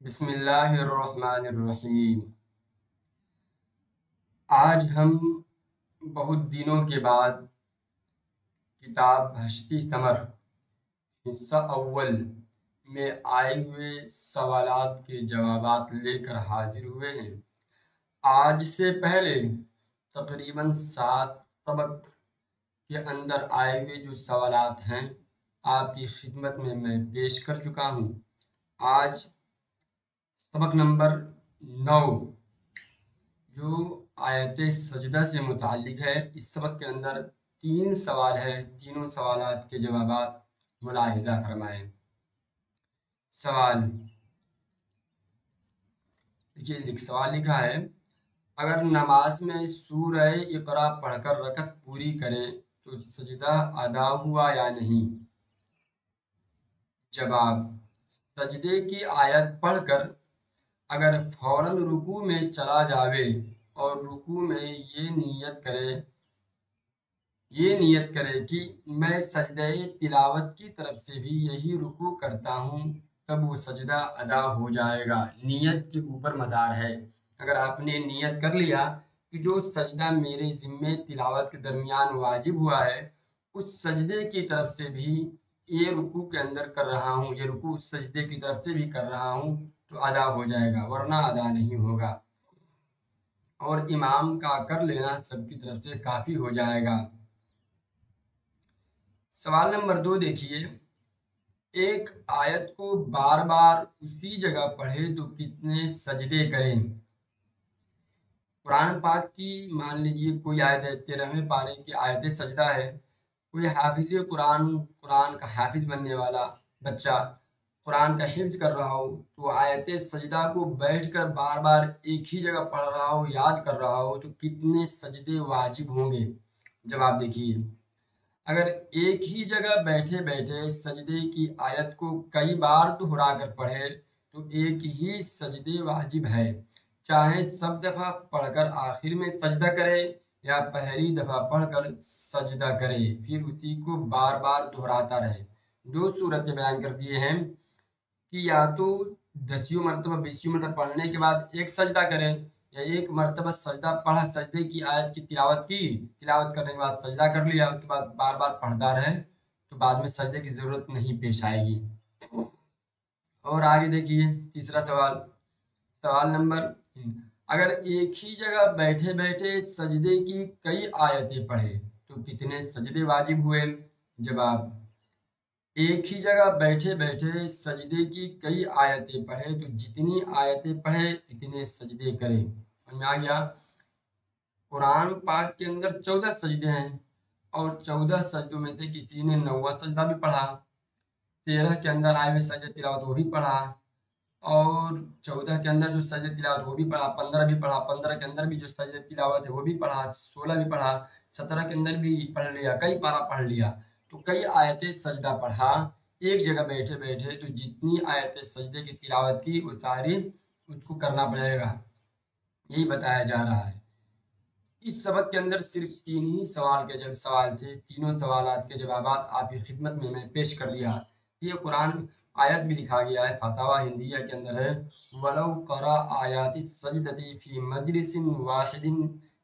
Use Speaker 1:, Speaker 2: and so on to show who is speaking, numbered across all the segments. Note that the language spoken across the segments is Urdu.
Speaker 1: بسم اللہ الرحمن الرحیم۔ آج ہم بہت دنوں کے بعد کتاب بہشتی ثمر حصہ اول میں آئے ہوئے سوالات کے جوابات لے کر حاضر ہوئے ہیں۔ آج سے پہلے تقریباً 7 سبق کے اندر آئے ہوئے جو سوالات ہیں آپ کی خدمت میں پیش کر چکا ہوں۔ آج سبق نمبر 9 جو آیت سجدہ سے متعلق ہے، اس سبق کے اندر 3 سوال ہے، تینوں سوالات کے جوابات ملاحظہ فرمائیں۔ سوال لکھا ہے، اگر نماز میں سورہ اقرا پڑھ کر رکعت پوری کرے تو سجدہ ادا ہوا یا نہیں؟ جواب، سجدے کی آیت پڑھ کر اگر فوراً رکوع میں چلا جاوے اور رکوع میں یہ نیت کرے کہ میں سجدہ تلاوت کی طرف سے بھی یہی رکوع کرتا ہوں، تب وہ سجدہ ادا ہو جائے گا۔ نیت کے اوپر مدار ہے۔ اگر آپ نے نیت کر لیا کہ جو سجدہ میرے ذمے تلاوت کے درمیان واجب ہوا ہے، اس سجدے کی طرف سے بھی یہ رکوع کے اندر کر رہا ہوں، یہ رکوع سجدے کی طرف سے بھی کر رہا ہوں، تو ادا ہو جائے گا، ورنہ ادا نہیں ہوگا۔ اور امام کا کر لینا سب کی طرف سے کافی ہو جائے گا۔ سوال نمبر 2 دیکھیے، ایک آیت کو بار بار اسی جگہ پڑھے تو کتنے سجدے کریں؟ قرآن پاک کی مان لیجیے کوئی آیت ہے، 13ویں پارے کی آیت سجدہ ہے، کوئی حافظ قرآن کا حافظ بننے والا بچہ قرآن کا حفظ کر رہا ہو تو آیت سجدہ کو بیٹھ کر بار بار ایک ہی جگہ پڑھ رہا ہو، یاد کر رہا ہو، تو کتنے سجدے واجب ہوں گے؟ جواب دیکھیے، اگر ایک ہی جگہ بیٹھے بیٹھے سجدے کی آیت کو کئی بار دہرا کر پڑھے تو ایک ہی سجدے واجب ہے، چاہے سب دفعہ پڑھ کر آخر میں سجدہ کرے یا پہلی دفعہ پڑھ کر سجدہ کرے، پھر اسی کو بار بار دہراتا رہے۔ 2 صورتیں بیان کر دیے ہیں کہ یا تو 10 مرتبہ 20 مرتبہ پڑھنے کے بعد ایک سجدہ کریں، یا ایک مرتبہ سجدہ پڑھا، سجدے کی آیت کی تلاوت کرنے کے بعد سجدہ کر لیا، اس کے بعد بار بار پڑھتا رہے تو بعد میں سجدے کی ضرورت نہیں پیش آئے گی۔ اور آگے دیکھیے تیسرا سوال نمبر، اگر ایک ہی جگہ بیٹھے بیٹھے سجدے کی کئی آیتیں پڑھے تو کتنے سجدے واجب ہوئے؟ جواب، ایک ہی جگہ بیٹھے بیٹھے سجدے کی کئی آیتیں پڑھے تو جتنی آیتیں پڑھے اتنے سجدے کرے۔ آ گیا، قرآن پاک کے اندر 14 سجدے ہیں، اور 14 سجدوں میں سے کسی نے 9واں سجدہ بھی پڑھا، 13 کے اندر آئے ہوئے سجدہ تلاوت وہ بھی پڑھا، اور 14 کے اندر جو سجدہ تلاوت وہ بھی پڑھا، 15 بھی پڑھا، 15 کے اندر بھی جو سجدہ تلاوت ہے وہ بھی پڑھا، 16 بھی پڑھا، 17 کے اندر بھی پڑھ لیا، کئی پارہ پڑھ لیا، تو کئی آیتیں سجدہ پڑھا ایک جگہ بیٹھے بیٹھے، تو جتنی آیتیں سجدے کی تلاوت کی وہ ساری اس کو کرنا پڑے گا، یہی بتایا جا رہا ہے۔ اس سبق کے اندر صرف 3 ہی سوال تھے، تینوں سوالات کے جوابات آپ کی خدمت میں پیش کر دیا۔ یہ قرآن آیت بھی لکھا گیا ہے، فتاوی ہندیہ کے اندر ہے، وَلَوْ قَرَأَ آیَاتِ السَّجْدَةِ فِي مَجْلِسٍ وَاحِدٍ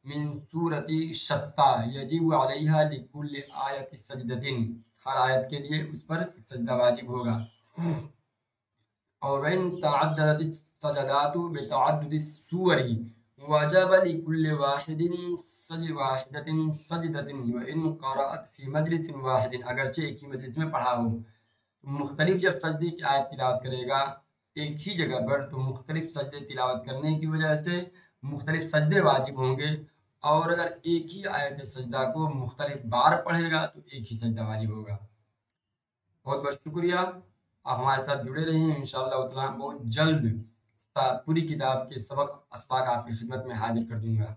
Speaker 1: مِّن سُورَةِ شَتَّىٰ يَجِبُ عَلَيْهَا لِكُلِّ آیَةٍ سَجْدَةٍ، ہر آیت کے لیے اس پر سجدہ واجب ہوگا۔ اور وَإِن تَعَدَّدَتِ السَّجْدَاتُ بِتَعَدُّدِ السُّوَرِ وَجَبَ لِكُلِّ وَاحِدَةٍ سَجْدَةٌ وَإِن قَرَأَتْ فِي مَجْلِسٍ وَاحِدٍ، اگرچہ ایک ہی مجلس میں پڑھا ہو، مختلف جب سجدے کی آیت تلاوت کرے گا ایک ہی جگہ پر تو مختلف سجدے تلاوت کرنے کی وجہ سے مختلف سجدے واجب ہوں گے، اور اگر ایک ہی آیت سجدہ کو مختلف بار پڑھے گا تو ایک ہی سجدہ واجب ہوگا۔ بہت بہت شکریہ، آپ ہمارے ساتھ جڑے رہیں، انشاءاللہ تعالیٰ بہت جلد پوری کتاب کے سبق اسباق آپ کی خدمت میں حاضر کر دوں گا۔